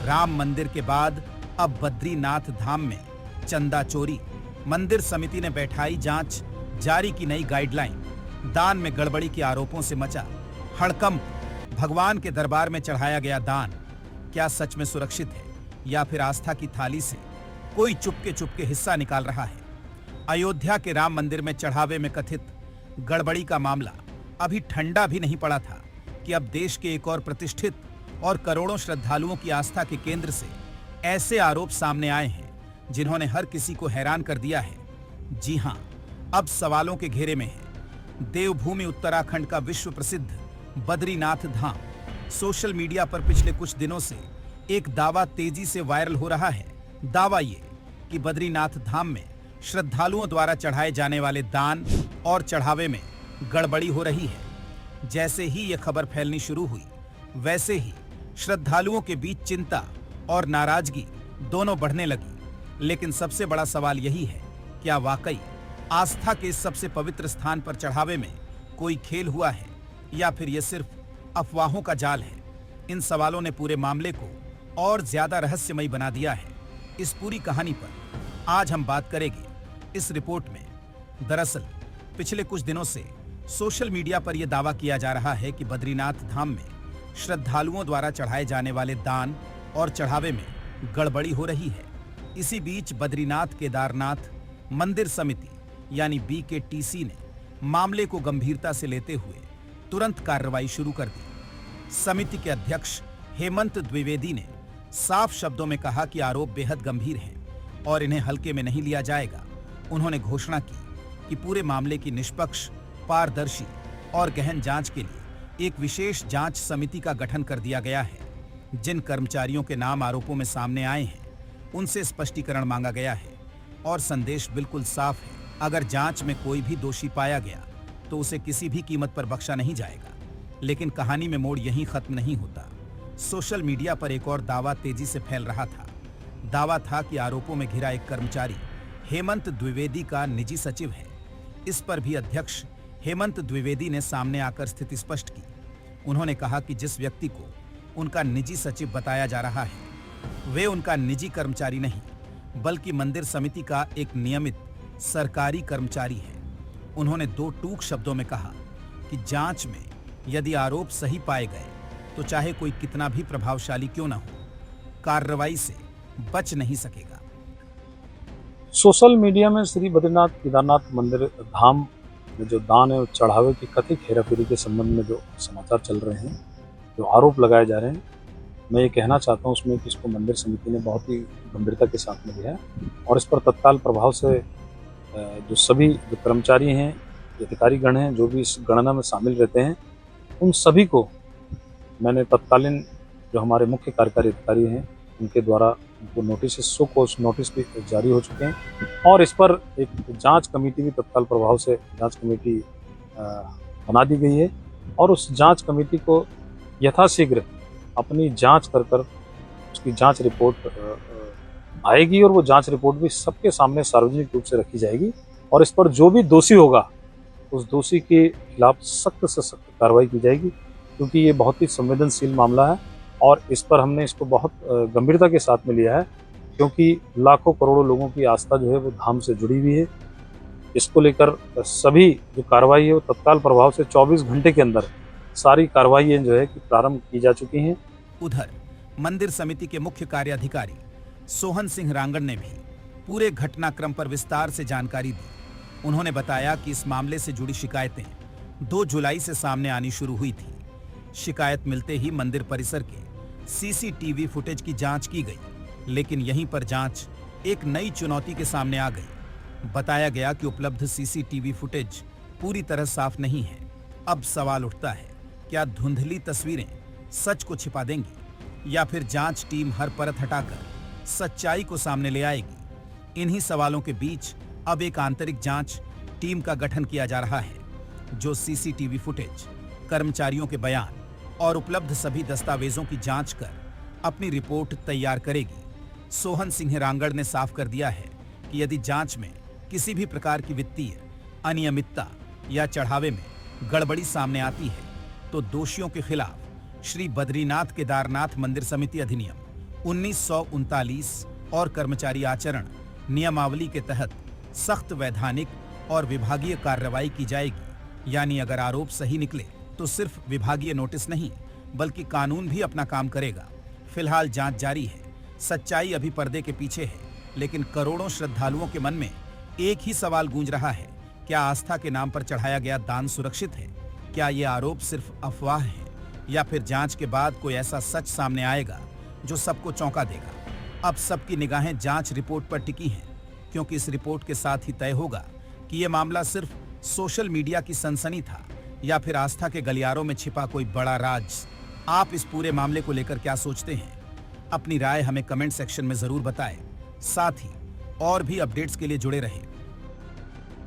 राम मंदिर के बाद अब बद्रीनाथ धाम में चंदा चोरी, मंदिर समिति ने बैठाई जांच, जारी की नई गाइडलाइन, दान में गड़बड़ी के आरोपों से मचा हड़कंप। भगवान के दरबार में चढ़ाया गया दान क्या सच में सुरक्षित है या फिर आस्था की थाली से कोई चुपके हिस्सा निकाल रहा है? अयोध्या के राम मंदिर में चढ़ावे में कथित गड़बड़ी का मामला अभी ठंडा भी नहीं पड़ा था कि अब देश के एक और प्रतिष्ठित और करोड़ों श्रद्धालुओं की आस्था के केंद्र से ऐसे आरोप सामने आए हैं जिन्होंने हर किसी को हैरान कर दिया है। जी हां, अब सवालों के घेरे में है देवभूमि उत्तराखंड का विश्व प्रसिद्ध बद्रीनाथ धाम। सोशल मीडिया पर पिछले कुछ दिनों से एक दावा तेजी से वायरल हो रहा है। दावा ये कि बद्रीनाथ धाम में श्रद्धालुओं द्वारा चढ़ाए जाने वाले दान और चढ़ावे में गड़बड़ी हो रही है। जैसे ही यह खबर फैलनी शुरू हुई, वैसे ही श्रद्धालुओं के बीच चिंता और नाराजगी दोनों बढ़ने लगी। लेकिन सबसे बड़ा सवाल यही है, क्या वाकई आस्था के इस सबसे पवित्र स्थान पर चढ़ावे में कोई खेल हुआ है या फिर यह सिर्फ अफवाहों का जाल है? इन सवालों ने पूरे मामले को और ज्यादा रहस्यमयी बना दिया है। इस पूरी कहानी पर आज हम बात करेंगे इस रिपोर्ट में। दरअसल पिछले कुछ दिनों से सोशल मीडिया पर यह दावा किया जा रहा है कि बद्रीनाथ धाम में श्रद्धालुओं द्वारा चढ़ाए जाने वाले दान और चढ़ावे में गड़बड़ी हो रही है। इसी बीच बद्रीनाथ केदारनाथ मंदिर समिति यानी BKTC ने मामले को गंभीरता से लेते हुए तुरंत कार्रवाई शुरू कर दी। समिति के अध्यक्ष हेमंत द्विवेदी ने साफ शब्दों में कहा कि आरोप बेहद गंभीर हैं और इन्हें हल्के में नहीं लिया जाएगा। उन्होंने घोषणा की कि पूरे मामले की निष्पक्ष, पारदर्शी और गहन जांच के लिए एक विशेष जांच समिति का गठन कर दिया गया है। जिन कर्मचारियों के नाम आरोपों में सामने आए हैं, उनसे स्पष्टीकरण मांगा गया है और संदेश बिल्कुल साफ है। अगर जांच में कोई भी दोषी पाया गया तो उसे किसी भी कीमत पर बख्शा नहीं जाएगा। लेकिन कहानी में मोड़ यहीं खत्म नहीं होता। सोशल मीडिया पर एक और दावा तेजी से फैल रहा था। दावा था कि आरोपों में घिरा एक कर्मचारी हेमंत द्विवेदी का निजी सचिव है। इस पर भी अध्यक्ष हेमंत द्विवेदी ने सामने आकर स्थिति स्पष्ट की। उन्होंने कहा कि जिस व्यक्ति को उनका निजी सचिव बताया जा रहा है, वे उनका निजी कर्मचारी नहीं बल्कि मंदिर समिति का एक नियमित सरकारी कर्मचारी है। उन्होंने दो टूक शब्दों में कहा कि जांच में यदि आरोप सही पाए गए तो चाहे कोई कितना भी प्रभावशाली क्यों न हो, कार्रवाई से बच नहीं सकेगा। सोशल मीडिया में श्री बद्रीनाथ केदारनाथ मंदिर धाम में जो दान है चढ़ावे की कथित हेराफेरी के संबंध में जो समाचार चल रहे हैं, जो आरोप लगाए जा रहे हैं, मैं ये कहना चाहता हूँ उसमें कि इसको मंदिर समिति ने बहुत ही गंभीरता के साथ में लिया है और इस पर तत्काल प्रभाव से जो सभी जो कर्मचारी हैं, अधिकारीगण हैं, जो भी इस गणना में शामिल रहते हैं, उन सभी को मैंने तत्कालीन जो हमारे मुख्य कार्यकारी अधिकारी हैं उनके द्वारा उनको नोटिस, सो कोस नोटिस भी जारी हो चुके हैं और इस पर एक जांच कमेटी भी तत्काल प्रभाव से जांच कमेटी बना दी गई है और उस जांच कमेटी को यथाशीघ्र अपनी जांच कर उसकी जांच रिपोर्ट आएगी और वो जांच रिपोर्ट भी सबके सामने सार्वजनिक रूप से रखी जाएगी और इस पर जो भी दोषी होगा उस दोषी के खिलाफ सख्त से सख्त कार्रवाई की जाएगी, क्योंकि ये बहुत ही संवेदनशील मामला है और इस पर हमने इसको बहुत गंभीरता के साथ में लिया है, क्योंकि लाखों करोड़ों लोगों की आस्था जो है वो धाम से जुड़ी हुई है। इसको लेकर सभी जो कार्रवाई है वो तत्काल प्रभाव से 24 घंटे के अंदर सारी कार्रवाइयाँ जो है कि प्रारंभ की जा चुकी हैं। उधर मंदिर समिति के मुख्य कार्याधिकारी सोहन सिंह रांगड़ ने भी पूरे घटनाक्रम पर विस्तार से जानकारी दी। उन्होंने बताया कि इस मामले से जुड़ी शिकायतें 2 जुलाई से सामने आनी शुरू हुई थी। शिकायत मिलते ही मंदिर परिसर के CCTV फुटेज की जांच की गई, लेकिन यहीं पर जांच एक नई चुनौती के सामने आ गई। बताया गया कि उपलब्ध CCTV फुटेज पूरी तरह साफ नहीं है। अब सवाल उठता है, क्या धुंधली तस्वीरें सच को छिपा देंगी या फिर जांच टीम हर परत हटाकर सच्चाई को सामने ले आएगी? इन्हीं सवालों के बीच अब एक आंतरिक जांच टीम का गठन किया जा रहा है, जो CCTV फुटेज, कर्मचारियों के बयान और उपलब्ध सभी दस्तावेजों की जांच कर अपनी रिपोर्ट तैयार करेगी। सोहन सिंह रांगड़ ने साफ कर दिया है कि यदि जांच में किसी भी प्रकार की वित्तीय अनियमितता या चढ़ावे में गड़बड़ी सामने आती है तो दोषियों के खिलाफ श्री बद्रीनाथ केदारनाथ मंदिर समिति अधिनियम 1939 और कर्मचारी आचरण नियमावली के तहत सख्त वैधानिक और विभागीय कार्रवाई की जाएगी। यानी अगर आरोप सही निकले तो सिर्फ विभागीय नोटिस नहीं बल्कि कानून भी अपना काम करेगा। फिलहाल जांच जारी है, सच्चाई अभी पर्दे के पीछे है, लेकिन करोड़ों श्रद्धालुओं के मन में एक ही सवाल गूंज रहा है, क्या आस्था के नाम पर चढ़ाया गया दान सुरक्षित है? क्या ये आरोप सिर्फ अफवाह है या फिर जांच के बाद कोई ऐसा सच सामने आएगा जो सबको चौंका देगा? अब सबकी निगाहें जांच रिपोर्ट पर टिकी हैं, क्योंकि इस रिपोर्ट के साथ ही तय होगा कि यह मामला सिर्फ सोशल मीडिया की सनसनी था या फिर आस्था के गलियारों में छिपा कोई बड़ा राज। आप इस पूरे मामले को लेकर क्या सोचते हैं? अपनी राय हमें कमेंट सेक्शन में जरूर बताएं। साथ ही और भी अपडेट्स के लिए जुड़े रहें